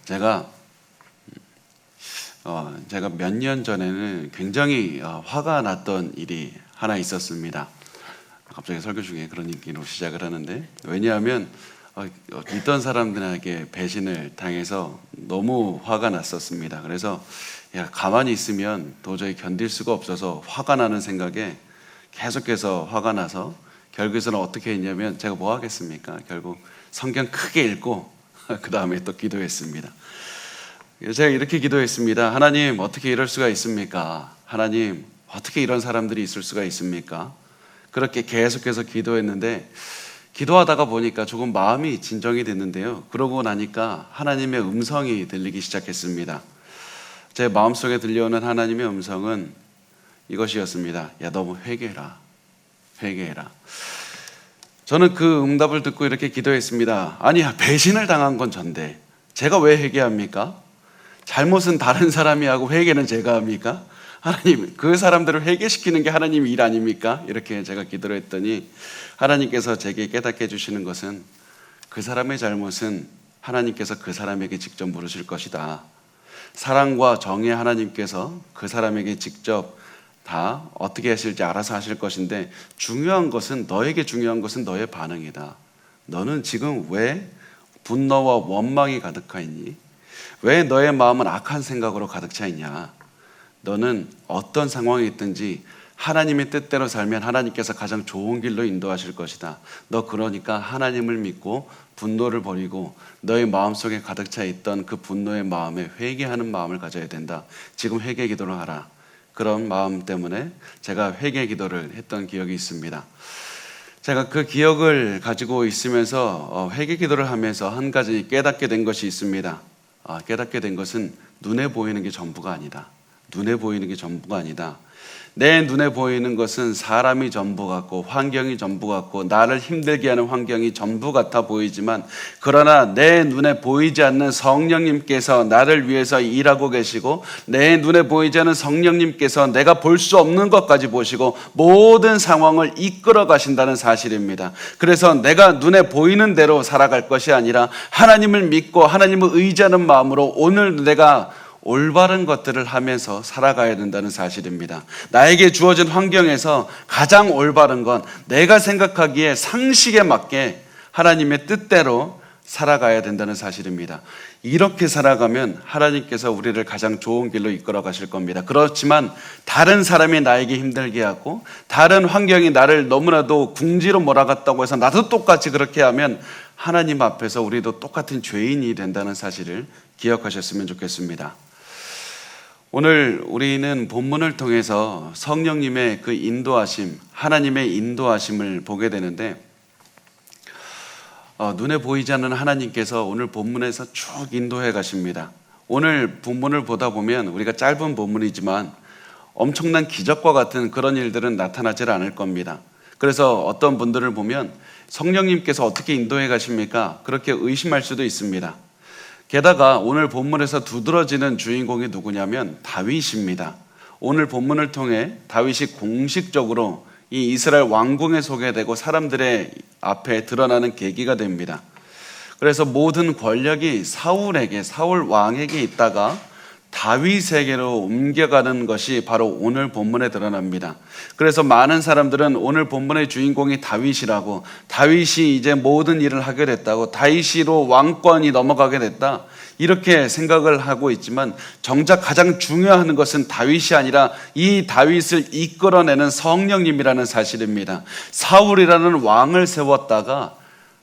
제가 몇 년 전에는 굉장히 화가 났던 일이 하나 있었습니다. 갑자기 설교 중에 그런 얘기로 시작을 하는데, 왜냐하면 있던 사람들에게 배신을 당해서 너무 화가 났었습니다. 그래서 가만히 있으면 도저히 견딜 수가 없어서 화가 나는 생각에 계속해서 화가 나서 결국에는 어떻게 했냐면, 제가 뭐 하겠습니까? 결국 성경 크게 읽고 그 다음에 또 기도했습니다. 제가 이렇게 기도했습니다. 하나님, 어떻게 이럴 수가 있습니까? 하나님, 어떻게 이런 사람들이 있을 수가 있습니까? 그렇게 계속해서 기도했는데, 기도하다가 보니까 조금 마음이 진정이 됐는데요, 그러고 나니까 하나님의 음성이 들리기 시작했습니다. 제 마음속에 들려오는 하나님의 음성은 이것이었습니다. 야, 너 회개해라. 회개해라. 저는 그 응답을 듣고 이렇게 기도했습니다. 아니, 배신을 당한 건 전데 제가 왜 회개합니까? 잘못은 다른 사람이 하고 회개는 제가 합니까? 하나님, 그 사람들을 회개시키는 게 하나님 일 아닙니까? 이렇게 제가 기도를 했더니 하나님께서 제게 깨닫게 해주시는 것은, 그 사람의 잘못은 하나님께서 그 사람에게 직접 물으실 것이다. 사랑과 정의 하나님께서 그 사람에게 직접 다 어떻게 하실지 알아서 하실 것인데, 너에게 중요한 것은 너의 반응이다. 너는 지금 왜 분노와 원망이 가득하 있니? 왜 너의 마음은 악한 생각으로 가득 차 있냐? 너는 어떤 상황이 있든지 하나님의 뜻대로 살면 하나님께서 가장 좋은 길로 인도하실 것이다. 너 그러니까 하나님을 믿고 분노를 버리고 너의 마음속에 가득 차 있던 그 분노의 마음에 회개하는 마음을 가져야 된다. 지금 회개 기도를 하라. 그런 마음 때문에 제가 회개 기도를 했던 기억이 있습니다. 제가 그 기억을 가지고 있으면서 회개 기도를 하면서 한 가지 깨닫게 된 것이 있습니다. 깨닫게 된 것은 눈에 보이는 게 전부가 아니다. 눈에 보이는 게 전부가 아니다. 내 눈에 보이는 것은 사람이 전부 같고 환경이 전부 같고 나를 힘들게 하는 환경이 전부 같아 보이지만, 그러나 내 눈에 보이지 않는 성령님께서 나를 위해서 일하고 계시고, 내 눈에 보이지 않는 성령님께서 내가 볼 수 없는 것까지 보시고 모든 상황을 이끌어 가신다는 사실입니다. 그래서 내가 눈에 보이는 대로 살아갈 것이 아니라 하나님을 믿고 하나님을 의지하는 마음으로 오늘 내가 올바른 것들을 하면서 살아가야 된다는 사실입니다. 나에게 주어진 환경에서 가장 올바른 건 내가 생각하기에 상식에 맞게 하나님의 뜻대로 살아가야 된다는 사실입니다. 이렇게 살아가면 하나님께서 우리를 가장 좋은 길로 이끌어 가실 겁니다. 그렇지만 다른 사람이 나에게 힘들게 하고 다른 환경이 나를 너무나도 궁지로 몰아갔다고 해서 나도 똑같이 그렇게 하면 하나님 앞에서 우리도 똑같은 죄인이 된다는 사실을 기억하셨으면 좋겠습니다. 오늘 우리는 본문을 통해서 성령님의 그 인도하심, 하나님의 인도하심을 보게 되는데, 눈에 보이지 않는 하나님께서 오늘 본문에서 쭉 인도해 가십니다. 오늘 본문을 보다 보면 우리가 짧은 본문이지만 엄청난 기적과 같은 그런 일들은 나타나질 않을 겁니다. 그래서 어떤 분들을 보면 성령님께서 어떻게 인도해 가십니까? 그렇게 의심할 수도 있습니다. 게다가 오늘 본문에서 두드러지는 주인공이 누구냐면 다윗입니다. 오늘 본문을 통해 다윗이 공식적으로 이 이스라엘 왕궁에 소개되고 사람들의 앞에 드러나는 계기가 됩니다. 그래서 모든 권력이 사울 왕에게 있다가 다윗에게로 옮겨가는 것이 바로 오늘 본문에 드러납니다. 그래서 많은 사람들은 오늘 본문의 주인공이 다윗이라고, 다윗이 이제 모든 일을 하게 됐다고, 다윗으로 왕권이 넘어가게 됐다, 이렇게 생각을 하고 있지만, 정작 가장 중요한 것은 다윗이 아니라 이 다윗을 이끌어내는 성령님이라는 사실입니다. 사울이라는 왕을 세웠다가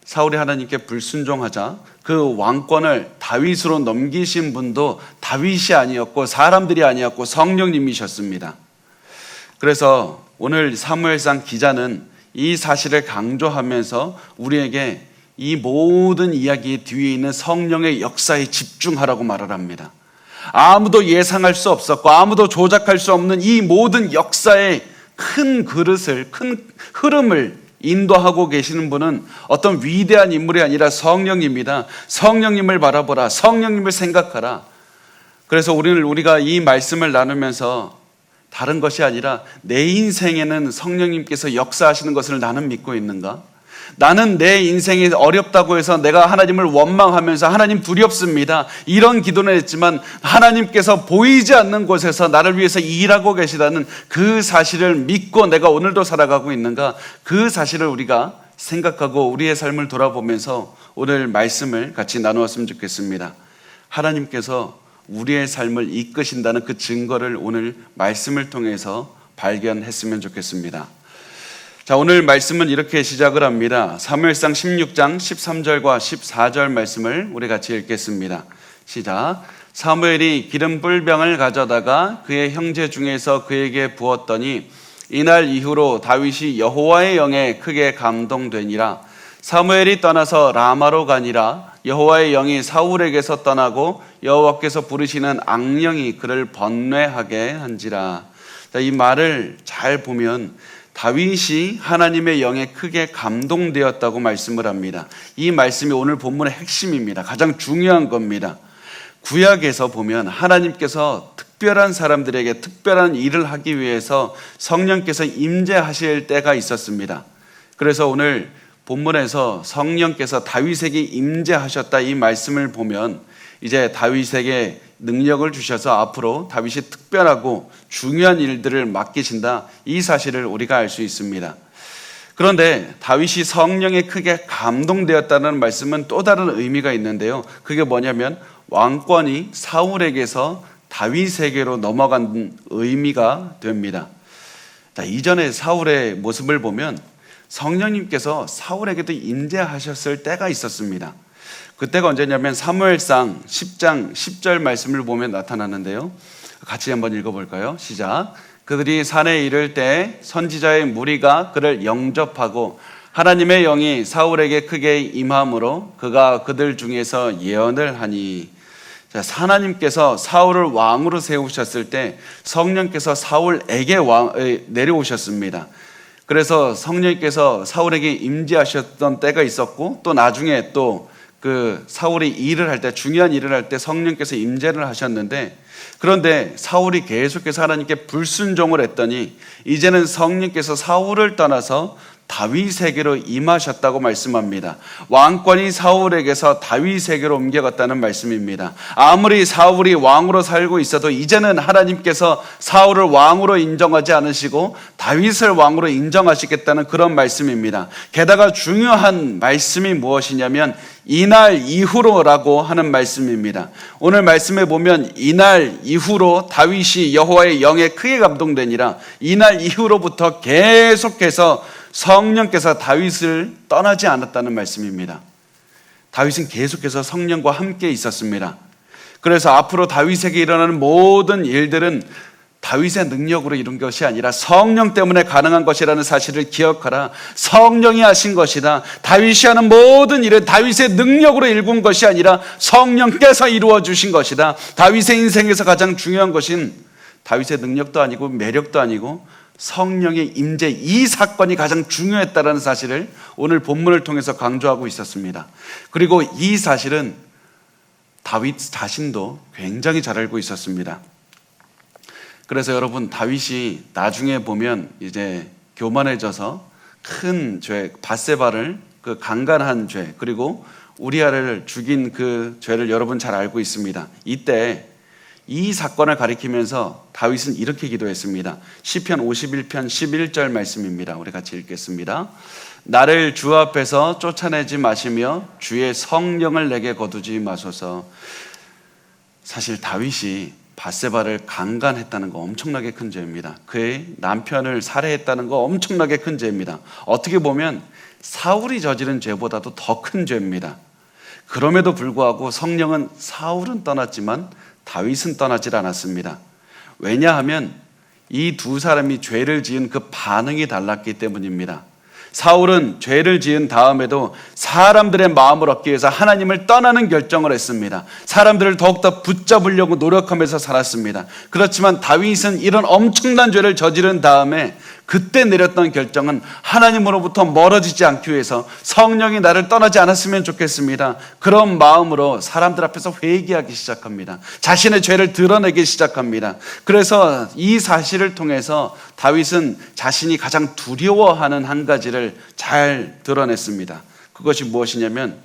사울이 하나님께 불순종하자 그 왕권을 다윗으로 넘기신 분도 다윗이 아니었고 사람들이 아니었고 성령님이셨습니다. 그래서 오늘 사무엘상 기자는 이 사실을 강조하면서 우리에게 이 모든 이야기 뒤에 있는 성령의 역사에 집중하라고 말을 합니다. 아무도 예상할 수 없었고 아무도 조작할 수 없는 이 모든 역사의 큰 그릇을, 큰 흐름을 인도하고 계시는 분은 어떤 위대한 인물이 아니라 성령입니다. 성령님을 바라보라. 성령님을 생각하라. 그래서 우리가 이 말씀을 나누면서 다른 것이 아니라 내 인생에는 성령님께서 역사하시는 것을 나는 믿고 있는가? 나는 내 인생이 어렵다고 해서 내가 하나님을 원망하면서 하나님 두렵습니다, 이런 기도는 했지만 하나님께서 보이지 않는 곳에서 나를 위해서 일하고 계시다는 그 사실을 믿고 내가 오늘도 살아가고 있는가, 그 사실을 우리가 생각하고 우리의 삶을 돌아보면서 오늘 말씀을 같이 나누었으면 좋겠습니다. 하나님께서 우리의 삶을 이끄신다는 그 증거를 오늘 말씀을 통해서 발견했으면 좋겠습니다. 자, 오늘 말씀은 이렇게 시작을 합니다. 사무엘상 16장 13절과 14절 말씀을 우리 같이 읽겠습니다. 시작. 사무엘이 기름 뿔병을 가져다가 그의 형제 중에서 그에게 부었더니 이날 이후로 다윗이 여호와의 영에 크게 감동되니라. 사무엘이 떠나서 라마로 가니라. 여호와의 영이 사울에게서 떠나고 여호와께서 부르시는 악령이 그를 번뇌하게 한지라. 자, 이 말을 잘 보면 다윗이 하나님의 영에 크게 감동되었다고 말씀을 합니다. 이 말씀이 오늘 본문의 핵심입니다. 가장 중요한 겁니다. 구약에서 보면 하나님께서 특별한 사람들에게 특별한 일을 하기 위해서 성령께서 임재하실 때가 있었습니다. 그래서 오늘 본문에서 성령께서 다윗에게 임재하셨다 이 말씀을 보면 이제 다윗에게 능력을 주셔서 앞으로 다윗이 특별하고 중요한 일들을 맡기신다, 이 사실을 우리가 알 수 있습니다. 그런데 다윗이 성령에 크게 감동되었다는 말씀은 또 다른 의미가 있는데요. 그게 뭐냐면 왕권이 사울에게서 다윗에게로 넘어간 의미가 됩니다. 자, 이전에 사울의 모습을 보면 성령님께서 사울에게도 임재하셨을 때가 있었습니다. 그때가 언제냐면 사무엘상 10장 10절 말씀을 보면 나타나는데요. 같이 한번 읽어볼까요? 시작. 그들이 산에 이를 때 선지자의 무리가 그를 영접하고 하나님의 영이 사울에게 크게 임함으로 그가 그들 중에서 예언을 하니. 자, 하나님께서 사울을 왕으로 세우셨을 때 성령께서 사울에게 내려오셨습니다. 그래서 성령께서 사울에게 임재하셨던 때가 있었고 또 나중에 또 그 사울이 일을 할 때, 중요한 일을 할 때 성령께서 임재를 하셨는데, 그런데 사울이 계속해서 하나님께 불순종을 했더니 이제는 성령께서 사울을 떠나서 다윗에게로 임하셨다고 말씀합니다. 왕권이 사울에게서 다윗에게로 옮겨갔다는 말씀입니다. 아무리 사울이 왕으로 살고 있어도 이제는 하나님께서 사울을 왕으로 인정하지 않으시고 다윗을 왕으로 인정하시겠다는 그런 말씀입니다. 게다가 중요한 말씀이 무엇이냐면 이날 이후로라고 하는 말씀입니다. 오늘 말씀에 보면 이날 이후로 다윗이 여호와의 영에 크게 감동되니라. 이날 이후로부터 계속해서 성령께서 다윗을 떠나지 않았다는 말씀입니다. 다윗은 계속해서 성령과 함께 있었습니다. 그래서 앞으로 다윗에게 일어나는 모든 일들은 다윗의 능력으로 이룬 것이 아니라 성령 때문에 가능한 것이라는 사실을 기억하라. 성령이 하신 것이다. 다윗이 하는 모든 일은 다윗의 능력으로 이룬 것이 아니라 성령께서 이루어 주신 것이다. 다윗의 인생에서 가장 중요한 것은 다윗의 능력도 아니고 매력도 아니고 성령의 임재, 이 사건이 가장 중요했다는 사실을 오늘 본문을 통해서 강조하고 있었습니다. 그리고 이 사실은 다윗 자신도 굉장히 잘 알고 있었습니다. 그래서 여러분, 다윗이 나중에 보면 이제 교만해져서 큰 죄, 밧세바를 그 강간한 죄, 그리고 우리아를 죽인 그 죄를 여러분 잘 알고 있습니다. 이때 이 사건을 가리키면서 다윗은 이렇게 기도했습니다. 시편 51편 11절 말씀입니다. 우리 같이 읽겠습니다. 나를 주 앞에서 쫓아내지 마시며 주의 성령을 내게 거두지 마소서. 사실 다윗이 밧세바를 강간했다는 거 엄청나게 큰 죄입니다. 그의 남편을 살해했다는 거 엄청나게 큰 죄입니다. 어떻게 보면 사울이 저지른 죄보다도 더 큰 죄입니다. 그럼에도 불구하고 성령은 사울은 떠났지만 다윗은 떠나질 않았습니다. 왜냐하면 이 두 사람이 죄를 지은 그 반응이 달랐기 때문입니다. 사울은 죄를 지은 다음에도 사람들의 마음을 얻기 위해서 하나님을 떠나는 결정을 했습니다. 사람들을 더욱더 붙잡으려고 노력하면서 살았습니다. 그렇지만 다윗은 이런 엄청난 죄를 저지른 다음에 그때 내렸던 결정은 하나님으로부터 멀어지지 않기 위해서 성령이 나를 떠나지 않았으면 좋겠습니다. 그런 마음으로 사람들 앞에서 회개하기 시작합니다. 자신의 죄를 드러내기 시작합니다. 그래서 이 사실을 통해서 다윗은 자신이 가장 두려워하는 한 가지를 잘 드러냈습니다. 그것이 무엇이냐면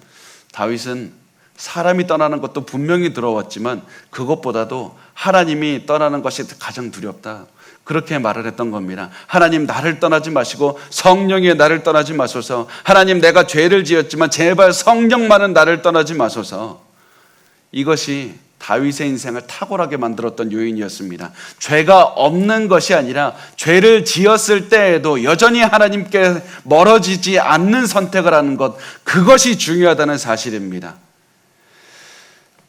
다윗은 사람이 떠나는 것도 분명히 두려웠지만 그것보다도 하나님이 떠나는 것이 가장 두렵다. 그렇게 말을 했던 겁니다. 하나님 나를 떠나지 마시고 성령이 나를 떠나지 마소서. 하나님 내가 죄를 지었지만 제발 성령만은 나를 떠나지 마소서. 이것이 다윗의 인생을 탁월하게 만들었던 요인이었습니다. 죄가 없는 것이 아니라 죄를 지었을 때에도 여전히 하나님께 멀어지지 않는 선택을 하는 것, 그것이 중요하다는 사실입니다.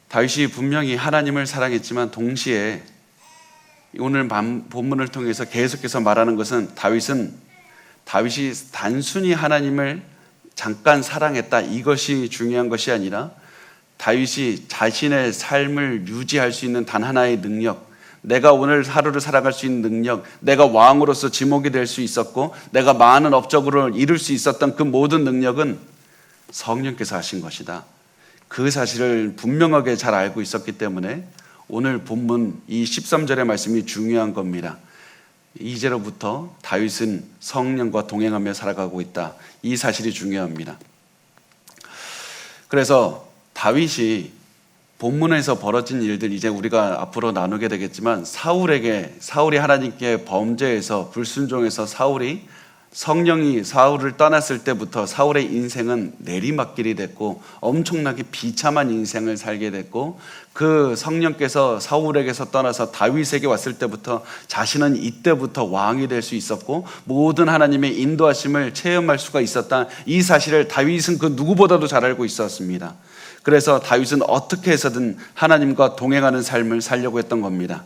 다윗이 분명히 하나님을 사랑했지만 동시에 오늘 본문을 통해서 계속해서 말하는 것은 다윗이 단순히 하나님을 잠깐 사랑했다, 이것이 중요한 것이 아니라 다윗이 자신의 삶을 유지할 수 있는 단 하나의 능력, 내가 오늘 하루를 살아갈 수 있는 능력, 내가 왕으로서 지목이 될 수 있었고 내가 많은 업적을 이룰 수 있었던 그 모든 능력은 성령께서 하신 것이다. 그 사실을 분명하게 잘 알고 있었기 때문에 오늘 본문 이 13절의 말씀이 중요한 겁니다. 이제로부터 다윗은 성령과 동행하며 살아가고 있다. 이 사실이 중요합니다. 그래서 다윗이 본문에서 벌어진 일들, 이제 우리가 앞으로 나누게 되겠지만 사울이 하나님께 범죄해서 불순종해서 성령이 사울을 떠났을 때부터 사울의 인생은 내리막길이 됐고 엄청나게 비참한 인생을 살게 됐고, 그 성령께서 사울에게서 떠나서 다윗에게 왔을 때부터 자신은 이때부터 왕이 될 수 있었고 모든 하나님의 인도하심을 체험할 수가 있었다. 이 사실을 다윗은 그 누구보다도 잘 알고 있었습니다. 그래서 다윗은 어떻게 해서든 하나님과 동행하는 삶을 살려고 했던 겁니다.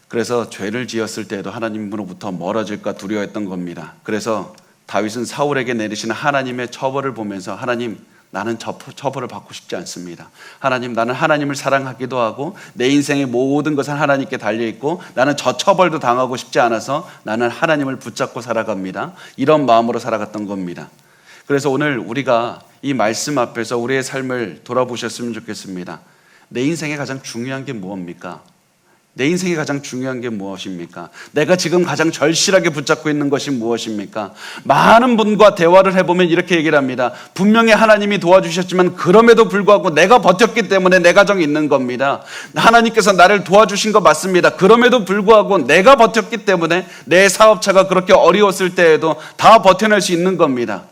그래서 죄를 지었을 때에도 하나님으로부터 멀어질까 두려워했던 겁니다. 그래서 다윗은 사울에게 내리시는 하나님의 처벌을 보면서 하나님, 나는 처벌을 받고 싶지 않습니다. 하나님, 나는 하나님을 사랑하기도 하고 내 인생의 모든 것은 하나님께 달려있고 나는 저 처벌도 당하고 싶지 않아서 나는 하나님을 붙잡고 살아갑니다. 이런 마음으로 살아갔던 겁니다. 그래서 오늘 우리가 이 말씀 앞에서 우리의 삶을 돌아보셨으면 좋겠습니다. 내 인생에 가장 중요한 게 무엇입니까? 내 인생에 가장 중요한 게 무엇입니까? 내가 지금 가장 절실하게 붙잡고 있는 것이 무엇입니까? 많은 분과 대화를 해보면 이렇게 얘기를 합니다. 분명히 하나님이 도와주셨지만 그럼에도 불구하고 내가 버텼기 때문에 내 가정이 있는 겁니다. 하나님께서 나를 도와주신 거 맞습니다. 그럼에도 불구하고 내가 버텼기 때문에 내 사업차가 그렇게 어려웠을 때에도 다 버텨낼 수 있는 겁니다.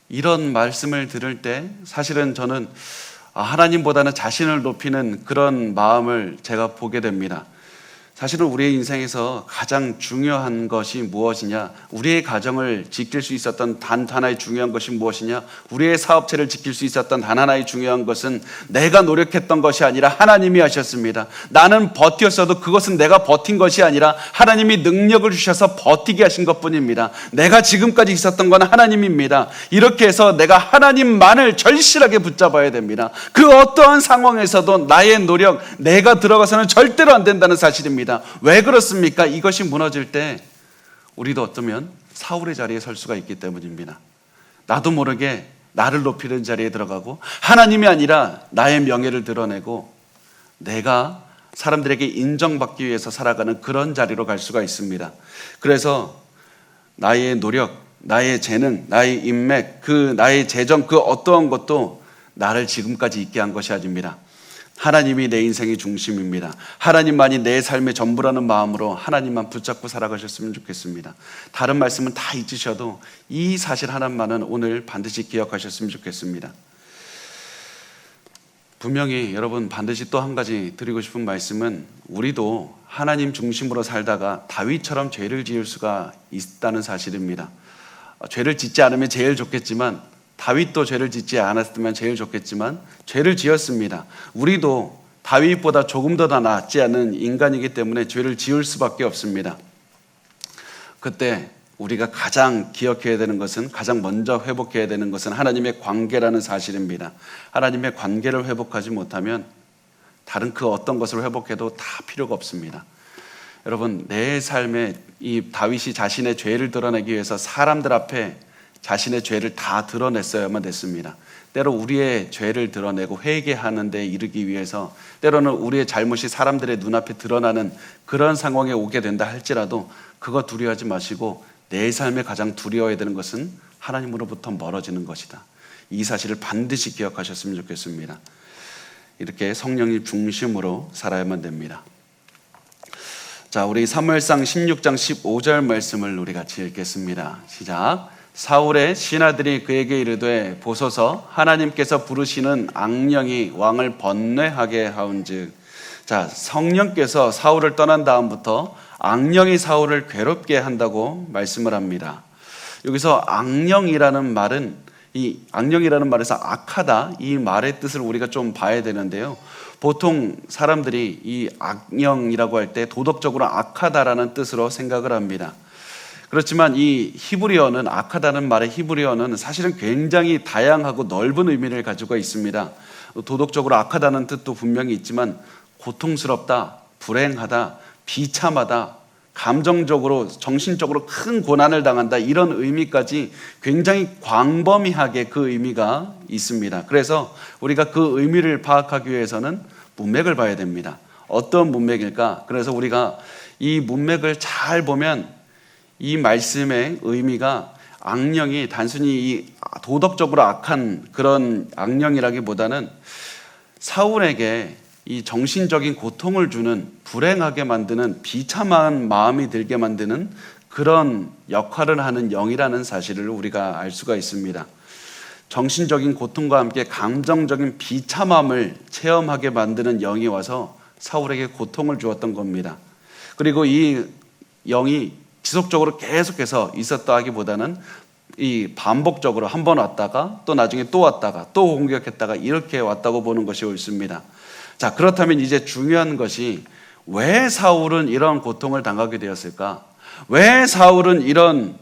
이런 말씀을 들을 때 사실은 저는 하나님보다는 자신을 높이는 그런 마음을 제가 보게 됩니다. 사실은 우리의 인생에서 가장 중요한 것이 무엇이냐, 우리의 가정을 지킬 수 있었던 단 하나의 중요한 것이 무엇이냐, 우리의 사업체를 지킬 수 있었던 단 하나의 중요한 것은 내가 노력했던 것이 아니라 하나님이 하셨습니다. 나는 버텼어도 그것은 내가 버틴 것이 아니라 하나님이 능력을 주셔서 버티게 하신 것뿐입니다. 내가 지금까지 있었던 건 하나님입니다. 이렇게 해서 내가 하나님만을 절실하게 붙잡아야 됩니다. 그 어떠한 상황에서도 나의 노력, 내가 들어가서는 절대로 안 된다는 사실입니다. 왜 그렇습니까? 이것이 무너질 때 우리도 어쩌면 사울의 자리에 설 수가 있기 때문입니다. 나도 모르게 나를 높이는 자리에 들어가고 하나님이 아니라 나의 명예를 드러내고 내가 사람들에게 인정받기 위해서 살아가는 그런 자리로 갈 수가 있습니다. 그래서 나의 노력, 나의 재능, 나의 인맥, 나의 재정, 그 어떠한 것도 나를 지금까지 있게 한 것이 아닙니다. 하나님이 내 인생의 중심입니다. 하나님만이 내 삶의 전부라는 마음으로 하나님만 붙잡고 살아가셨으면 좋겠습니다. 다른 말씀은 다 잊으셔도 이 사실 하나만은 오늘 반드시 기억하셨으면 좋겠습니다. 분명히 여러분, 반드시 또 한 가지 드리고 싶은 말씀은 우리도 하나님 중심으로 살다가 다윗처럼 죄를 지을 수가 있다는 사실입니다. 죄를 짓지 않으면 제일 좋겠지만, 다윗도 죄를 짓지 않았으면 제일 좋겠지만 죄를 지었습니다. 우리도 다윗보다 조금 더 낫지 않은 인간이기 때문에 죄를 지을 수밖에 없습니다. 그때 우리가 가장 기억해야 되는 것은, 가장 먼저 회복해야 되는 것은 하나님의 관계라는 사실입니다. 하나님의 관계를 회복하지 못하면 다른 그 어떤 것을 회복해도 다 필요가 없습니다. 여러분, 내 삶에 이 다윗이 자신의 죄를 드러내기 위해서 사람들 앞에 자신의 죄를 다 드러냈어야만 됐습니다. 때로 우리의 죄를 드러내고 회개하는 데 이르기 위해서 때로는 우리의 잘못이 사람들의 눈앞에 드러나는 그런 상황에 오게 된다 할지라도 그거 두려워하지 마시고 내 삶에 가장 두려워해야 되는 것은 하나님으로부터 멀어지는 것이다. 이 사실을 반드시 기억하셨으면 좋겠습니다. 이렇게 성령님 중심으로 살아야만 됩니다. 자, 우리 사무엘상 16장 15절 말씀을 우리 같이 읽겠습니다. 시작. 사울의 신하들이 그에게 이르되 보소서 하나님께서 부르시는 악령이 왕을 번뇌하게 하온즉. 자, 성령께서 사울을 떠난 다음부터 악령이 사울을 괴롭게 한다고 말씀을 합니다. 여기서 악령이라는 말은 이 악령이라는 말에서 악하다 이 말의 뜻을 우리가 좀 봐야 되는데요. 보통 사람들이 이 악령이라고 할 때 도덕적으로 악하다라는 뜻으로 생각을 합니다. 그렇지만 이 히브리어는 악하다는 말의 히브리어는 사실은 굉장히 다양하고 넓은 의미를 가지고 있습니다. 도덕적으로 악하다는 뜻도 분명히 있지만 고통스럽다, 불행하다, 비참하다, 감정적으로 정신적으로 큰 고난을 당한다 이런 의미까지 굉장히 광범위하게 그 의미가 있습니다. 그래서 우리가 그 의미를 파악하기 위해서는 문맥을 봐야 됩니다. 어떤 문맥일까? 그래서 우리가 이 문맥을 잘 보면 이 말씀의 의미가 악령이 단순히 이 도덕적으로 악한 그런 악령이라기보다는 사울에게 이 정신적인 고통을 주는 불행하게 만드는 비참한 마음이 들게 만드는 그런 역할을 하는 영이라는 사실을 우리가 알 수가 있습니다. 정신적인 고통과 함께 감정적인 비참함을 체험하게 만드는 영이 와서 사울에게 고통을 주었던 겁니다. 그리고 이 영이 지속적으로 계속해서 있었다 하기보다는 이 반복적으로 한 번 왔다가 또 나중에 또 왔다가 또 공격했다가 이렇게 왔다고 보는 것이 옳습니다. 자, 그렇다면 이제 중요한 것이 왜 사울은 이런 고통을 당하게 되었을까? 왜 사울은 이런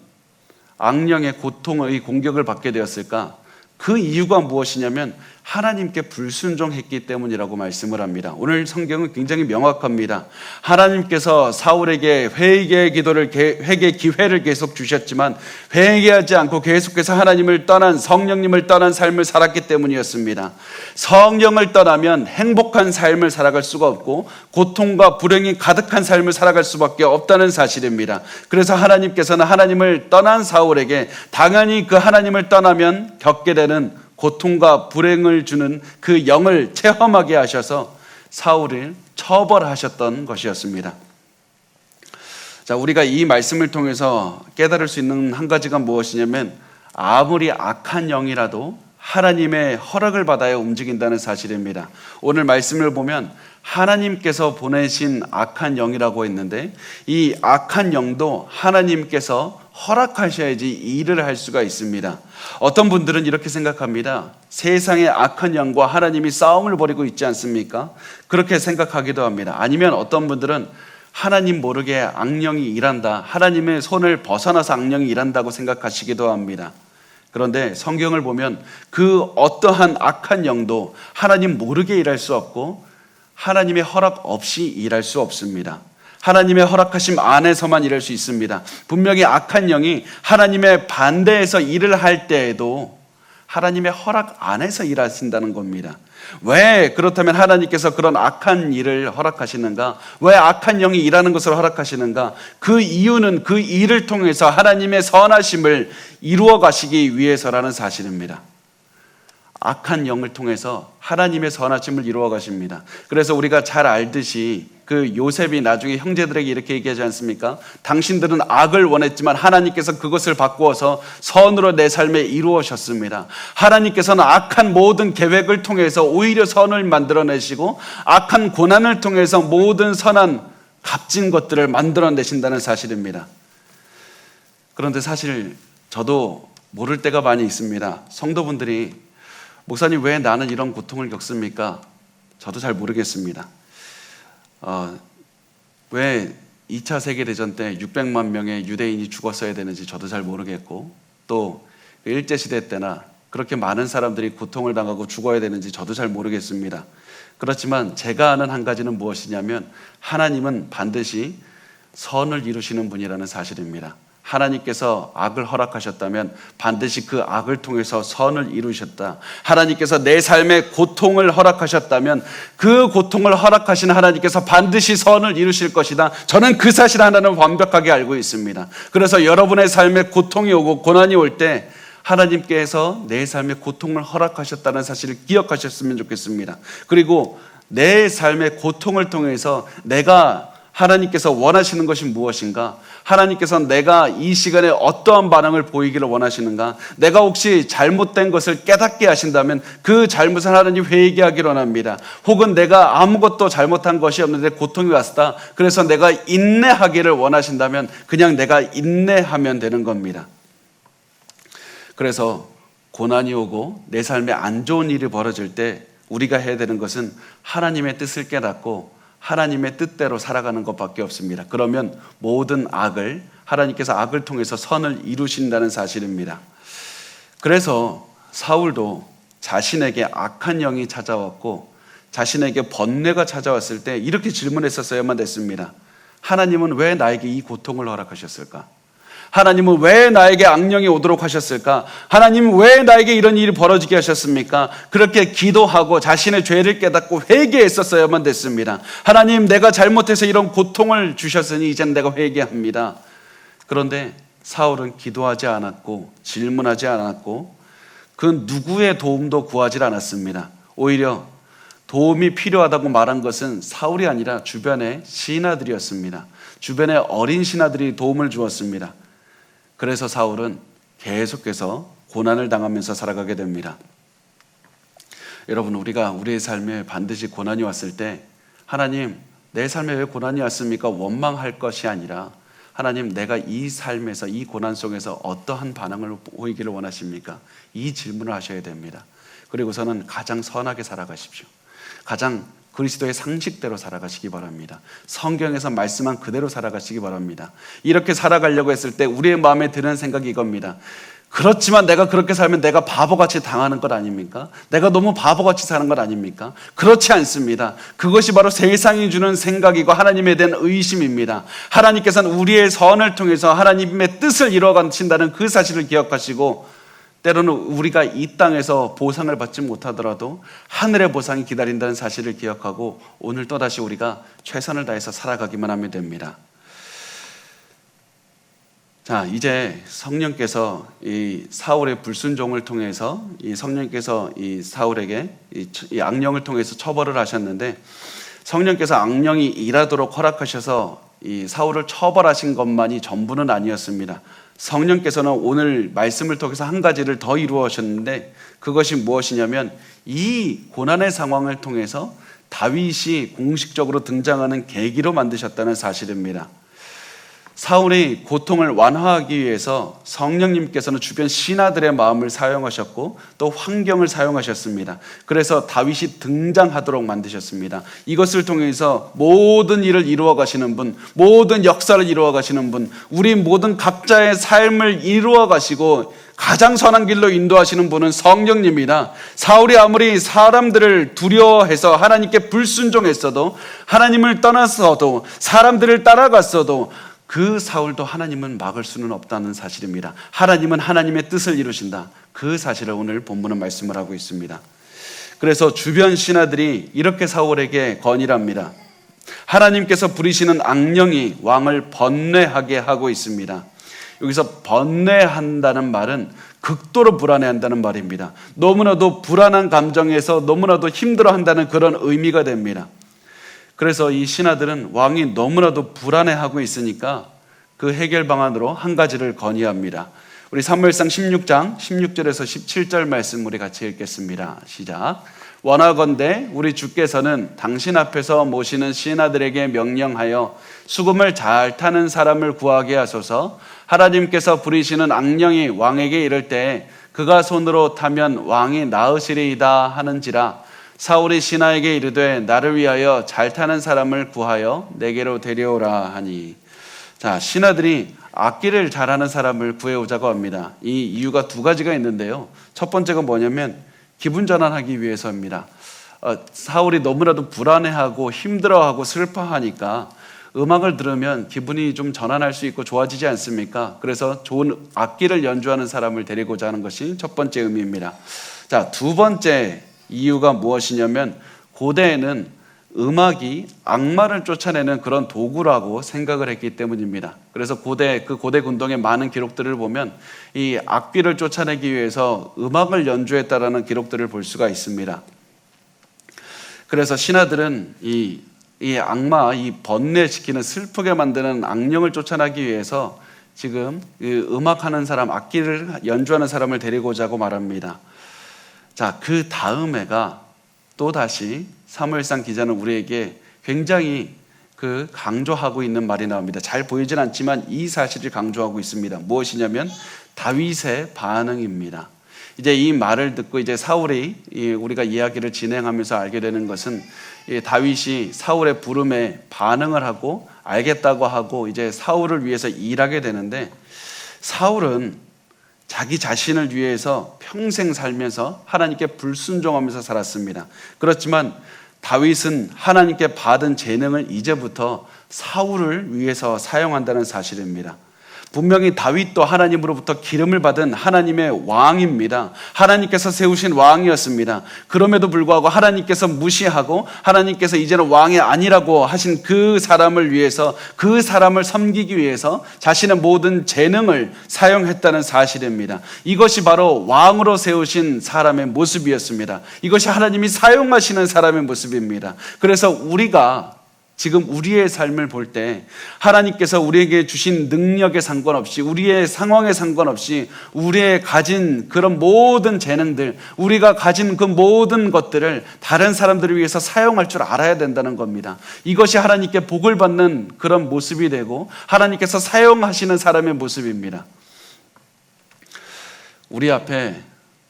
악령의 고통의 공격을 받게 되었을까? 그 이유가 무엇이냐면 하나님께 불순종했기 때문이라고 말씀을 합니다. 오늘 성경은 굉장히 명확합니다. 하나님께서 사울에게 회개 기회를 계속 주셨지만 회개하지 않고 계속해서 하나님을 떠난 성령님을 떠난 삶을 살았기 때문이었습니다. 성령을 떠나면 행복한 삶을 살아갈 수가 없고 고통과 불행이 가득한 삶을 살아갈 수밖에 없다는 사실입니다. 그래서 하나님께서는 하나님을 떠난 사울에게 당연히 그 하나님을 떠나면 겪게 되는 고통과 불행을 주는 그 영을 체험하게 하셔서 사울을 처벌하셨던 것이었습니다. 자, 우리가 이 말씀을 통해서 깨달을 수 있는 한 가지가 무엇이냐면 아무리 악한 영이라도 하나님의 허락을 받아야 움직인다는 사실입니다. 오늘 말씀을 보면 하나님께서 보내신 악한 영이라고 했는데 이 악한 영도 하나님께서 허락하셔야지 일을 할 수가 있습니다. 어떤 분들은 이렇게 생각합니다. 세상의 악한 영과 하나님이 싸움을 벌이고 있지 않습니까? 그렇게 생각하기도 합니다. 아니면 어떤 분들은 하나님 모르게 악령이 일한다, 하나님의 손을 벗어나서 악령이 일한다고 생각하시기도 합니다. 그런데 성경을 보면 그 어떠한 악한 영도 하나님 모르게 일할 수 없고 하나님의 허락 없이 일할 수 없습니다. 하나님의 허락하심 안에서만 일할 수 있습니다. 분명히 악한 영이 하나님의 반대에서 일을 할 때에도 하나님의 허락 안에서 일하신다는 겁니다. 왜 그렇다면 하나님께서 그런 악한 일을 허락하시는가? 왜 악한 영이 일하는 것을 허락하시는가? 그 이유는 그 일을 통해서 하나님의 선하심을 이루어 가시기 위해서라는 사실입니다. 악한 영을 통해서 하나님의 선하심을 이루어 가십니다. 그래서 우리가 잘 알듯이 그 요셉이 나중에 형제들에게 이렇게 얘기하지 않습니까? 당신들은 악을 원했지만 하나님께서 그것을 바꾸어서 선으로 내 삶에 이루어셨습니다. 하나님께서는 악한 모든 계획을 통해서 오히려 선을 만들어내시고 악한 고난을 통해서 모든 선한 값진 것들을 만들어내신다는 사실입니다. 그런데 사실 저도 모를 때가 많이 있습니다. 성도분들이 목사님 왜 나는 이런 고통을 겪습니까? 저도 잘 모르겠습니다. 왜 2차 세계대전 때 600만 명의 유대인이 죽었어야 되는지 저도 잘 모르겠고 또 일제시대 때나 그렇게 많은 사람들이 고통을 당하고 죽어야 되는지 저도 잘 모르겠습니다. 그렇지만 제가 아는 한 가지는 무엇이냐면 하나님은 반드시 선을 이루시는 분이라는 사실입니다. 하나님께서 악을 허락하셨다면 반드시 그 악을 통해서 선을 이루셨다. 하나님께서 내 삶에 고통을 허락하셨다면 그 고통을 허락하신 하나님께서 반드시 선을 이루실 것이다. 저는 그 사실 하나는 완벽하게 알고 있습니다. 그래서 여러분의 삶에 고통이 오고 고난이 올 때 하나님께서 내 삶에 고통을 허락하셨다는 사실을 기억하셨으면 좋겠습니다. 그리고 내 삶의 고통을 통해서 내가 하나님께서 원하시는 것이 무엇인가? 하나님께서 내가 이 시간에 어떠한 반응을 보이기를 원하시는가? 내가 혹시 잘못된 것을 깨닫게 하신다면 그 잘못을 하나님 회개하기를 원합니다. 혹은 내가 아무것도 잘못한 것이 없는데 고통이 왔다. 그래서 내가 인내하기를 원하신다면 그냥 내가 인내하면 되는 겁니다. 그래서 고난이 오고 내 삶에 안 좋은 일이 벌어질 때 우리가 해야 되는 것은 하나님의 뜻을 깨닫고 하나님의 뜻대로 살아가는 것밖에 없습니다. 그러면 모든 악을 하나님께서 악을 통해서 선을 이루신다는 사실입니다. 그래서 사울도 자신에게 악한 영이 찾아왔고 자신에게 번뇌가 찾아왔을 때 이렇게 질문했었어야만 됐습니다. 하나님은 왜 나에게 이 고통을 허락하셨을까? 하나님은 왜 나에게 악령이 오도록 하셨을까? 하나님은 왜 나에게 이런 일이 벌어지게 하셨습니까? 그렇게 기도하고 자신의 죄를 깨닫고 회개했었어야만 됐습니다. 하나님, 내가 잘못해서 이런 고통을 주셨으니 이제는 내가 회개합니다. 그런데 사울은 기도하지 않았고 질문하지 않았고 그 누구의 도움도 구하지 않았습니다. 오히려 도움이 필요하다고 말한 것은 사울이 아니라 주변의 신하들이었습니다. 주변의 어린 신하들이 도움을 주었습니다. 그래서 사울은 계속해서 고난을 당하면서 살아가게 됩니다. 여러분, 우리가 우리의 삶에 반드시 고난이 왔을 때 하나님, 내 삶에 왜 고난이 왔습니까? 원망할 것이 아니라 하나님, 내가 이 삶에서 이 고난 속에서 어떠한 반응을 보이기를 원하십니까? 이 질문을 하셔야 됩니다. 그리고서는 가장 선하게 살아가십시오. 가장 그리스도의 상식대로 살아가시기 바랍니다. 성경에서 말씀한 그대로 살아가시기 바랍니다. 이렇게 살아가려고 했을 때 우리의 마음에 드는 생각이 이겁니다. 그렇지만 내가 그렇게 살면 내가 바보같이 당하는 것 아닙니까? 내가 너무 바보같이 사는 것 아닙니까? 그렇지 않습니다. 그것이 바로 세상이 주는 생각이고 하나님에 대한 의심입니다. 하나님께서는 우리의 선을 통해서 하나님의 뜻을 이루어 가신다는 그 사실을 기억하시고 때로는 우리가 이 땅에서 보상을 받지 못하더라도 하늘의 보상이 기다린다는 사실을 기억하고 오늘 또다시 우리가 최선을 다해서 살아가기만 하면 됩니다. 자, 이제 성령께서 이 사울의 불순종을 통해서 이 성령께서 이 사울에게 이 악령을 통해서 처벌을 하셨는데 성령께서 악령이 일하도록 허락하셔서 이 사울을 처벌하신 것만이 전부는 아니었습니다. 성령께서는 오늘 말씀을 통해서 한 가지를 더 이루어셨는데 그것이 무엇이냐면 이 고난의 상황을 통해서 다윗이 공식적으로 등장하는 계기로 만드셨다는 사실입니다. 사울의 고통을 완화하기 위해서 성령님께서는 주변 신하들의 마음을 사용하셨고 또 환경을 사용하셨습니다. 그래서 다윗이 등장하도록 만드셨습니다. 이것을 통해서 모든 일을 이루어 가시는 분, 모든 역사를 이루어 가시는 분, 우리 모든 각자의 삶을 이루어 가시고 가장 선한 길로 인도하시는 분은 성령님이다. 사울이 아무리 사람들을 두려워해서 하나님께 불순종했어도 하나님을 떠났어도 사람들을 따라갔어도 그 사울도 하나님은 막을 수는 없다는 사실입니다. 하나님은 하나님의 뜻을 이루신다. 그 사실을 오늘 본문은 말씀을 하고 있습니다. 그래서 주변 신하들이 이렇게 사울에게 건의를 합니다. 하나님께서 부리시는 악령이 왕을 번뇌하게 하고 있습니다. 여기서 번뇌한다는 말은 극도로 불안해한다는 말입니다. 너무나도 불안한 감정에서 너무나도 힘들어한다는 그런 의미가 됩니다. 그래서 이 신하들은 왕이 너무나도 불안해하고 있으니까 그 해결 방안으로 한 가지를 건의합니다. 우리 사무엘상 16장 16절에서 17절 말씀 우리 같이 읽겠습니다. 시작. 원하건대 우리 주께서는 당신 앞에서 모시는 신하들에게 명령하여 수금을 잘 타는 사람을 구하게 하소서. 하나님께서 부리시는 악령이 왕에게 이를 때 그가 손으로 타면 왕이 나으시리이다 하는지라. 사울이 신하에게 이르되 나를 위하여 잘 타는 사람을 구하여 내게로 데려오라 하니. 자, 신하들이 악기를 잘하는 사람을 구해오자고 합니다. 이 이유가 두 가지가 있는데요. 첫 번째가 뭐냐면 기분 전환하기 위해서입니다. 사울이 너무나도 불안해하고 힘들어하고 슬퍼하니까 음악을 들으면 기분이 좀 전환할 수 있고 좋아지지 않습니까? 그래서 좋은 악기를 연주하는 사람을 데리고자 하는 것이 첫 번째 의미입니다. 자, 두 번째 이유가 무엇이냐면 고대에는 음악이 악마를 쫓아내는 그런 도구라고 생각을 했기 때문입니다. 그래서 고대 군동의 많은 기록들을 보면 이 악귀를 쫓아내기 위해서 음악을 연주했다라는 기록들을 볼 수가 있습니다. 그래서 신하들은 이 악마, 이 번뇌시키는 슬프게 만드는 악령을 쫓아내기 위해서 지금 음악하는 사람, 악기를 연주하는 사람을 데리고자 하고 말합니다. 자, 그 다음에가 또다시 사무엘상 기자는 우리에게 굉장히 강조하고 있는 말이 나옵니다. 잘 보이진 않지만 이 사실을 강조하고 있습니다. 무엇이냐면 다윗의 반응입니다. 이제 이 말을 듣고 이제 사울이 우리가 이야기를 진행하면서 알게 되는 것은 다윗이 사울의 부름에 반응을 하고 알겠다고 하고 이제 사울을 위해서 일하게 되는데, 사울은 자기 자신을 위해서 평생 살면서 하나님께 불순종하면서 살았습니다. 그렇지만 다윗은 하나님께 받은 재능을 이제부터 사울을 위해서 사용한다는 사실입니다. 분명히 다윗도 하나님으로부터 기름을 받은 하나님의 왕입니다. 하나님께서 세우신 왕이었습니다. 그럼에도 불구하고 하나님께서 무시하고 하나님께서 이제는 왕이 아니라고 하신 그 사람을 위해서, 그 사람을 섬기기 위해서 자신의 모든 재능을 사용했다는 사실입니다. 이것이 바로 왕으로 세우신 사람의 모습이었습니다. 이것이 하나님이 사용하시는 사람의 모습입니다. 그래서 우리가 지금 우리의 삶을 볼 때 하나님께서 우리에게 주신 능력에 상관없이, 우리의 상황에 상관없이, 우리의 가진 그런 모든 재능들, 우리가 가진 그 모든 것들을 다른 사람들을 위해서 사용할 줄 알아야 된다는 겁니다. 이것이 하나님께 복을 받는 그런 모습이 되고 하나님께서 사용하시는 사람의 모습입니다. 우리 앞에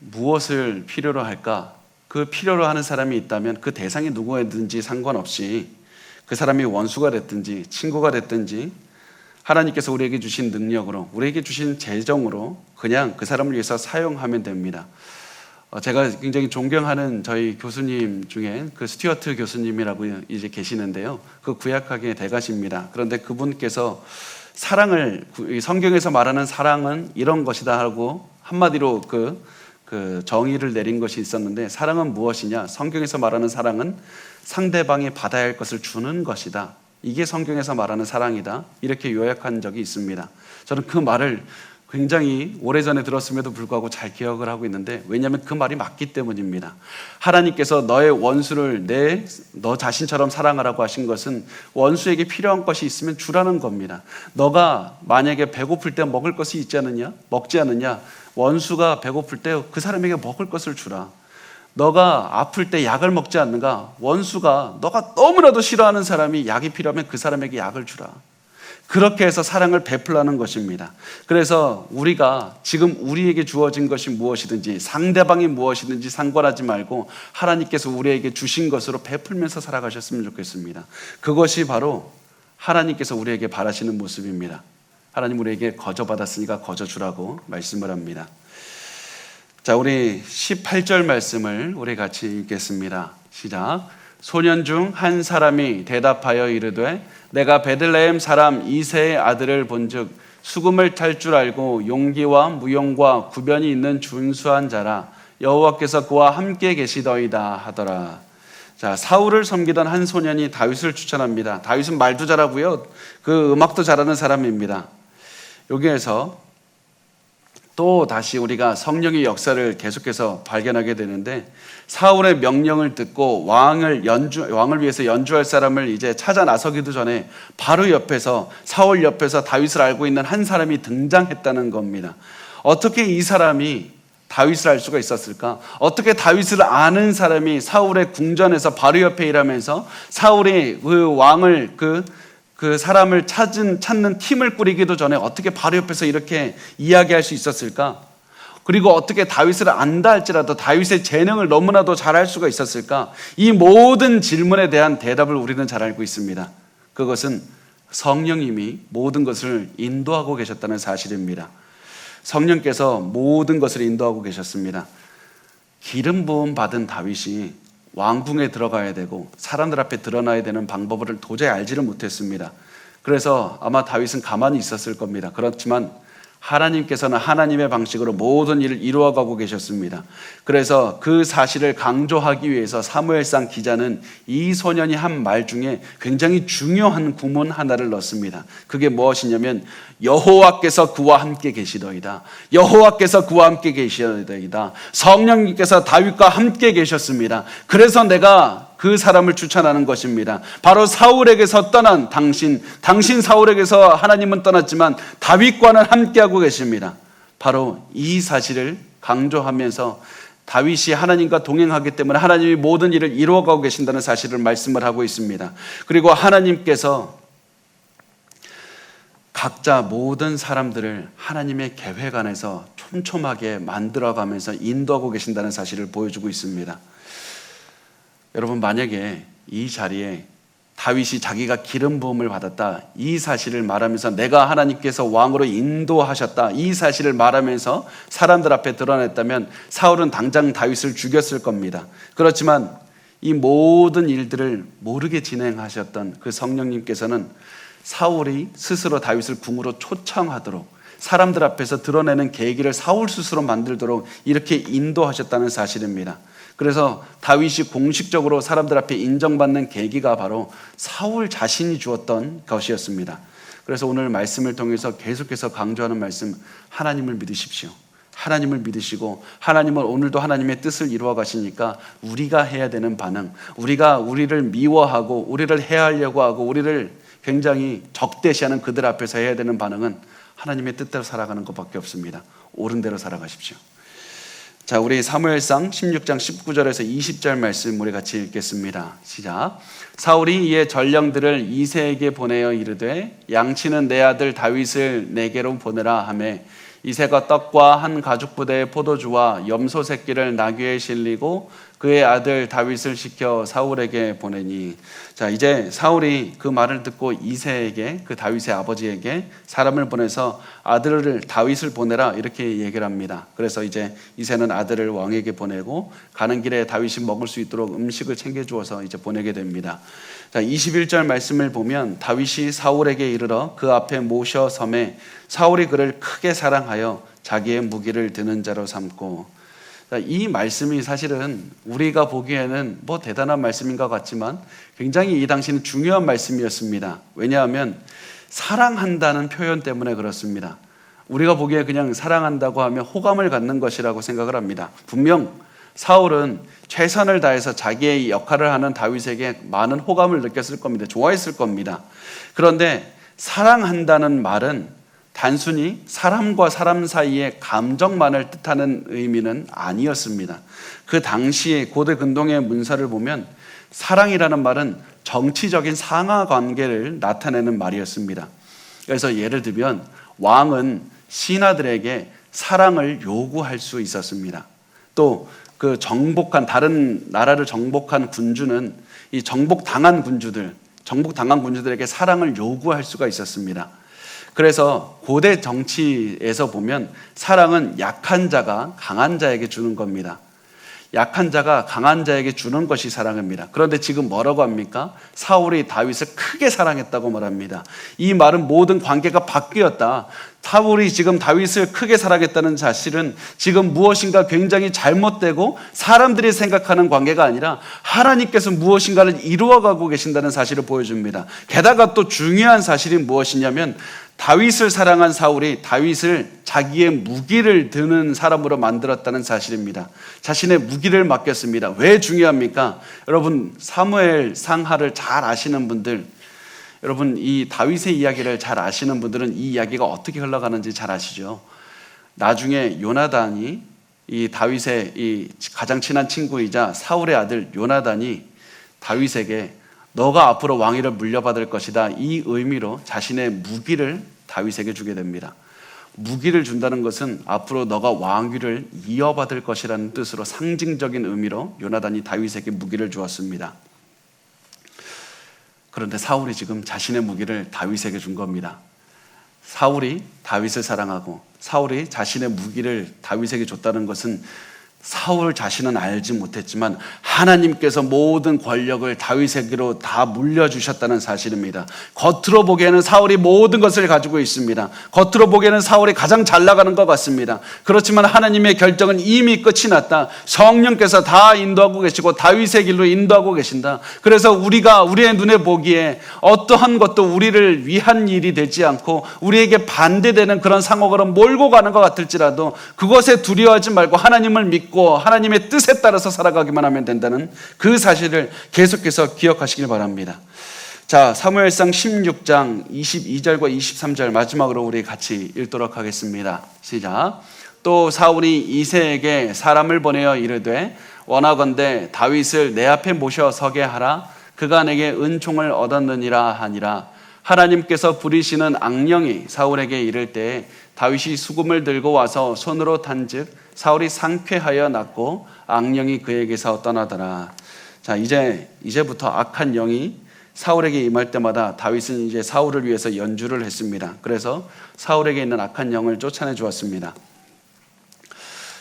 무엇을 필요로 할까? 그 필요로 하는 사람이 있다면 그 대상이 누구든지 상관없이, 그 사람이 원수가 됐든지 친구가 됐든지, 하나님께서 우리에게 주신 능력으로, 우리에게 주신 재정으로 그냥 그 사람을 위해서 사용하면 됩니다. 제가 굉장히 존경하는 저희 교수님 중에 스튜어트 교수님이라고 이제 계시는데요. 그 구약학의 대가십니다. 그런데 그분께서 사랑을, 성경에서 말하는 사랑은 이런 것이다 하고 한마디로 정의를 내린 것이 있었는데, 사랑은 무엇이냐? 성경에서 말하는 사랑은 상대방이 받아야 할 것을 주는 것이다. 이게 성경에서 말하는 사랑이다. 이렇게 요약한 적이 있습니다. 저는 그 말을 굉장히 오래전에 들었음에도 불구하고 잘 기억을 하고 있는데, 왜냐하면 그 말이 맞기 때문입니다. 하나님께서 너의 원수를 너 자신처럼 사랑하라고 하신 것은 원수에게 필요한 것이 있으면 주라는 겁니다. 너가 만약에 배고플 때 먹을 것이 있지 않느냐? 먹지 않느냐? 원수가 배고플 때 그 사람에게 먹을 것을 주라. 너가 아플 때 약을 먹지 않는가? 원수가, 너가 너무나도 싫어하는 사람이 약이 필요하면 그 사람에게 약을 주라. 그렇게 해서 사랑을 베풀라는 것입니다. 그래서 우리가 지금 우리에게 주어진 것이 무엇이든지, 상대방이 무엇이든지 상관하지 말고 하나님께서 우리에게 주신 것으로 베풀면서 살아가셨으면 좋겠습니다. 그것이 바로 하나님께서 우리에게 바라시는 모습입니다. 하나님 우리에게 거저 받았으니까 거저 주라고 말씀을 합니다. 자, 우리 18절 말씀을 우리 같이 읽겠습니다. 시작. 소년 중 한 사람이 대답하여 이르되 내가 베들레헴 사람 이새의 아들을 본즉 수금을 탈 줄 알고 용기와 무용과 구변이 있는 준수한 자라, 여호와께서 그와 함께 계시더이다 하더라. 자, 사울을 섬기던 한 소년이 다윗을 추천합니다. 다윗은 말도 잘하고요, 음악도 잘하는 사람입니다. 여기에서 또 다시 우리가 성령의 역사를 계속해서 발견하게 되는데, 사울의 명령을 듣고 왕을 위해서 연주할 사람을 이제 찾아 나서기도 전에 바로 옆에서, 사울 옆에서 다윗을 알고 있는 한 사람이 등장했다는 겁니다. 어떻게 이 사람이 다윗을 알 수가 있었을까? 어떻게 다윗을 아는 사람이 사울의 궁전에서 바로 옆에 일하면서 사울이 그 왕을 그 사람을 찾는 팀을 꾸리기도 전에 어떻게 바로 옆에서 이렇게 이야기할 수 있었을까? 그리고 어떻게 다윗을 안다 할지라도 다윗의 재능을 너무나도 잘할 수가 있었을까? 이 모든 질문에 대한 대답을 우리는 잘 알고 있습니다. 그것은 성령님이 모든 것을 인도하고 계셨다는 사실입니다. 성령께서 모든 것을 인도하고 계셨습니다. 기름 부음 받은 다윗이 왕궁에 들어가야 되고 사람들 앞에 드러나야 되는 방법을 도저히 알지를 못했습니다. 그래서 아마 다윗은 가만히 있었을 겁니다. 그렇지만 하나님께서는 하나님의 방식으로 모든 일을 이루어가고 계셨습니다. 그래서 그 사실을 강조하기 위해서 사무엘상 기자는 이 소년이 한 말 중에 굉장히 중요한 구문 하나를 넣습니다. 그게 무엇이냐면 여호와께서 그와 함께 계시더이다. 여호와께서 그와 함께 계시더이다. 성령님께서 다윗과 함께 계셨습니다. 그래서 내가 그 사람을 추천하는 것입니다. 바로 사울에게서 떠난 당신 사울에게서 하나님은 떠났지만 다윗과는 함께하고 계십니다. 바로 이 사실을 강조하면서 다윗이 하나님과 동행하기 때문에 하나님이 모든 일을 이루어가고 계신다는 사실을 말씀을 하고 있습니다. 그리고 하나님께서 각자 모든 사람들을 하나님의 계획 안에서 촘촘하게 만들어가면서 인도하고 계신다는 사실을 보여주고 있습니다. 여러분, 만약에 이 자리에 다윗이 자기가 기름 부음을 받았다, 이 사실을 말하면서 내가 하나님께서 왕으로 인도하셨다, 이 사실을 말하면서 사람들 앞에 드러냈다면 사울은 당장 다윗을 죽였을 겁니다. 그렇지만 이 모든 일들을 모르게 진행하셨던 그 성령님께서는 사울이 스스로 다윗을 궁으로 초청하도록, 사람들 앞에서 드러내는 계기를 사울 스스로 만들도록 이렇게 인도하셨다는 사실입니다. 그래서 다윗이 공식적으로 사람들 앞에 인정받는 계기가 바로 사울 자신이 주었던 것이었습니다. 그래서 오늘 말씀을 통해서 계속해서 강조하는 말씀, 하나님을 믿으십시오. 하나님을 믿으시고 하나님은 오늘도 하나님의 뜻을 이루어 가시니까 우리가 해야 되는 반응, 우리가 우리를 미워하고 우리를 해하려고 하고 우리를 굉장히 적대시하는 그들 앞에서 해야 되는 반응은 하나님의 뜻대로 살아가는 것밖에 없습니다. 옳은 대로 살아가십시오. 자, 우리 사무엘상 16장 19절에서 20절 말씀 우리 같이 읽겠습니다. 시작. 사울이 이에 전령들을 이새에게 보내어 이르되 양치는 내 아들 다윗을 내게로 보내라 하매 이새가 떡과 한 가죽 부대의 포도주와 염소 새끼를 나귀에 실리고 그의 아들 다윗을 시켜 사울에게 보내니. 자, 이제 사울이 그 말을 듣고 이새에게, 그 다윗의 아버지에게 사람을 보내서 아들을 다윗을 보내라 이렇게 얘기를 합니다. 그래서 이제 이새는 아들을 왕에게 보내고 가는 길에 다윗이 먹을 수 있도록 음식을 챙겨주어서 이제 보내게 됩니다. 자, 21절 말씀을 보면 다윗이 사울에게 이르러 그 앞에 모셔 섬에 사울이 그를 크게 사랑하여 자기의 무기를 드는 자로 삼고. 이 말씀이 사실은 우리가 보기에는 뭐 대단한 말씀인 것 같지만 굉장히 이 당시는 중요한 말씀이었습니다. 왜냐하면 사랑한다는 표현 때문에 그렇습니다. 우리가 보기에 그냥 사랑한다고 하면 호감을 갖는 것이라고 생각을 합니다. 분명 사울은 최선을 다해서 자기의 역할을 하는 다윗에게 많은 호감을 느꼈을 겁니다. 좋아했을 겁니다. 그런데 사랑한다는 말은 단순히 사람과 사람 사이의 감정만을 뜻하는 의미는 아니었습니다. 그 당시에 고대 근동의 문서를 보면 사랑이라는 말은 정치적인 상하 관계를 나타내는 말이었습니다. 그래서 예를 들면 왕은 신하들에게 사랑을 요구할 수 있었습니다. 또 그 정복한, 다른 나라를 정복한 군주는 이 정복당한 군주들에게 사랑을 요구할 수가 있었습니다. 그래서 고대 정치에서 보면 사랑은 약한 자가 강한 자에게 주는 겁니다. 약한 자가 강한 자에게 주는 것이 사랑입니다. 그런데 지금 뭐라고 합니까? 사울이 다윗을 크게 사랑했다고 말합니다. 이 말은 모든 관계가 바뀌었다. 사울이 지금 다윗을 크게 사랑했다는 사실은 지금 무엇인가 굉장히 잘못되고 사람들이 생각하는 관계가 아니라 하나님께서 무엇인가를 이루어가고 계신다는 사실을 보여줍니다. 게다가 또 중요한 사실이 무엇이냐면 다윗을 사랑한 사울이 다윗을 자기의 무기를 드는 사람으로 만들었다는 사실입니다. 자신의 무기를 맡겼습니다. 왜 중요합니까? 여러분, 사무엘 상하를 잘 아시는 분들, 여러분 이 다윗의 이야기를 잘 아시는 분들은 이 이야기가 어떻게 흘러가는지 잘 아시죠? 나중에 요나단이 이 다윗의 이 가장 친한 친구이자 사울의 아들 요나단이 다윗에게 너가 앞으로 왕위를 물려받을 것이다, 이 의미로 자신의 무기를 다윗에게 주게 됩니다. 무기를 준다는 것은 앞으로 너가 왕위를 이어받을 것이라는 뜻으로 상징적인 의미로 요나단이 다윗에게 무기를 주었습니다. 그런데 사울이 지금 자신의 무기를 다윗에게 준 겁니다. 사울이 다윗을 사랑하고 사울이 자신의 무기를 다윗에게 줬다는 것은 사울 자신은 알지 못했지만 하나님께서 모든 권력을 다윗에게로 다 물려주셨다는 사실입니다. 겉으로 보기에는 사울이 모든 것을 가지고 있습니다. 겉으로 보기에는 사울이 가장 잘 나가는 것 같습니다. 그렇지만 하나님의 결정은 이미 끝이 났다. 성령께서 다 인도하고 계시고 다윗의 길로 인도하고 계신다. 그래서 우리의 눈에 보기에 어떠한 것도 우리를 위한 일이 되지 않고 우리에게 반대되는 그런 상황으로 몰고 가는 것 같을지라도 그것에 두려워하지 말고 하나님을 믿고 하나님의 뜻에 따라서 살아가기만 하면 된다는 그 사실을 계속해서 기억하시길 바랍니다. 자, 사무엘상 16장 22절과 23절 마지막으로 우리 같이 읽도록 하겠습니다. 시작. 또 사울이 이새에게 사람을 보내어 이르되 원하건대 다윗을 내 앞에 모셔 서게 하라. 그가 내게 은총을 얻었느니라 하니라. 하나님께서 부리시는 악령이 사울에게 이를 때에 다윗이 수금을 들고 와서 손으로 탄즉 사울이 상쾌하여 낫고 악령이 그에게서 떠나더라. 자, 이제부터 악한 영이 사울에게 임할 때마다 다윗은 이제 사울을 위해서 연주를 했습니다. 그래서 사울에게 있는 악한 영을 쫓아내 주었습니다.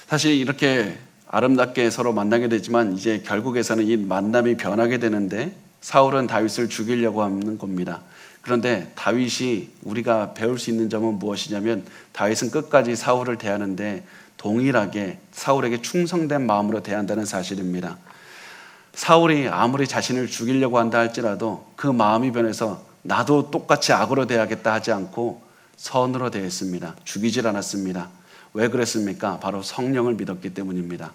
사실 이렇게 아름답게 서로 만나게 되지만 이제 결국에서는 이 만남이 변하게 되는데 사울은 다윗을 죽이려고 하는 겁니다. 그런데 다윗이 우리가 배울 수 있는 점은 무엇이냐면 다윗은 끝까지 사울을 대하는데 동일하게 사울에게 충성된 마음으로 대한다는 사실입니다. 사울이 아무리 자신을 죽이려고 한다 할지라도 그 마음이 변해서 나도 똑같이 악으로 대하겠다 하지 않고 선으로 대했습니다. 죽이질 않았습니다. 왜 그랬습니까? 바로 성령을 믿었기 때문입니다.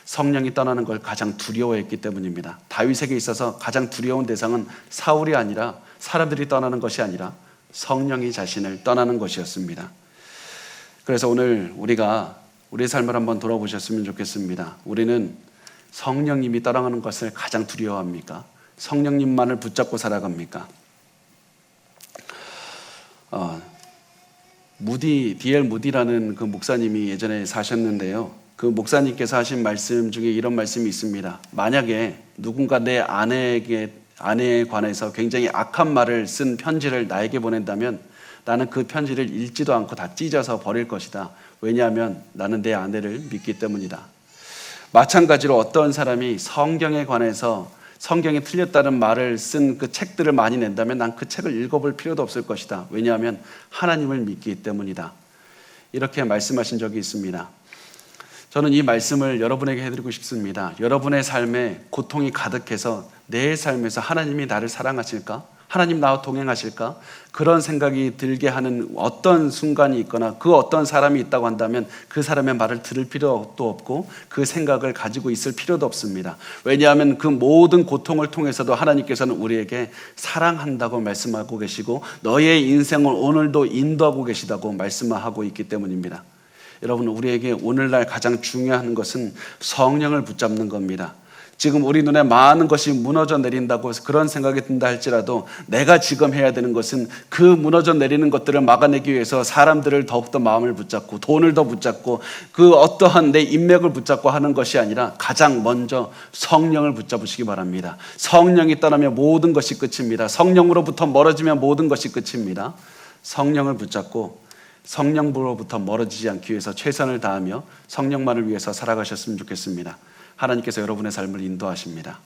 성령이 떠나는 걸 가장 두려워했기 때문입니다. 다윗에게 있어서 가장 두려운 대상은 사울이 아니라 사람들이 떠나는 것이 아니라 성령이 자신을 떠나는 것이었습니다. 그래서 오늘 우리가 우리의 삶을 한번 돌아보셨으면 좋겠습니다. 우리는 성령님이 떠나가는 것을 가장 두려워합니까? 성령님만을 붙잡고 살아갑니까? D.L. 무디라는 그 목사님이 예전에 사셨는데요. 그 목사님께서 하신 말씀 중에 이런 말씀이 있습니다. 만약에 누군가 내 아내에 관해서 굉장히 악한 말을 쓴 편지를 나에게 보낸다면 나는 그 편지를 읽지도 않고 다 찢어서 버릴 것이다. 왜냐하면 나는 내 아내를 믿기 때문이다. 마찬가지로 어떤 사람이 성경에 관해서 성경이 틀렸다는 말을 쓴 그 책들을 많이 낸다면 난 그 책을 읽어볼 필요도 없을 것이다. 왜냐하면 하나님을 믿기 때문이다. 이렇게 말씀하신 적이 있습니다. 저는 이 말씀을 여러분에게 해드리고 싶습니다. 여러분의 삶에 고통이 가득해서 내 삶에서 하나님이 나를 사랑하실까? 하나님 나와 동행하실까? 그런 생각이 들게 하는 어떤 순간이 있거나 그 어떤 사람이 있다고 한다면 그 사람의 말을 들을 필요도 없고 그 생각을 가지고 있을 필요도 없습니다. 왜냐하면 그 모든 고통을 통해서도 하나님께서는 우리에게 사랑한다고 말씀하고 계시고 너의 인생을 오늘도 인도하고 계시다고 말씀하고 있기 때문입니다. 여러분, 우리에게 오늘날 가장 중요한 것은 성령을 붙잡는 겁니다. 지금 우리 눈에 많은 것이 무너져 내린다고 그런 생각이 든다 할지라도 내가 지금 해야 되는 것은 그 무너져 내리는 것들을 막아내기 위해서 사람들을 더욱더 마음을 붙잡고 돈을 더 붙잡고 그 어떠한 내 인맥을 붙잡고 하는 것이 아니라 가장 먼저 성령을 붙잡으시기 바랍니다. 성령이 떠나면 모든 것이 끝입니다. 성령으로부터 멀어지면 모든 것이 끝입니다. 성령을 붙잡고 성령으로부터 멀어지지 않기 위해서 최선을 다하며 성령만을 위해서 살아가셨으면 좋겠습니다. 하나님께서 여러분의 삶을 인도하십니다.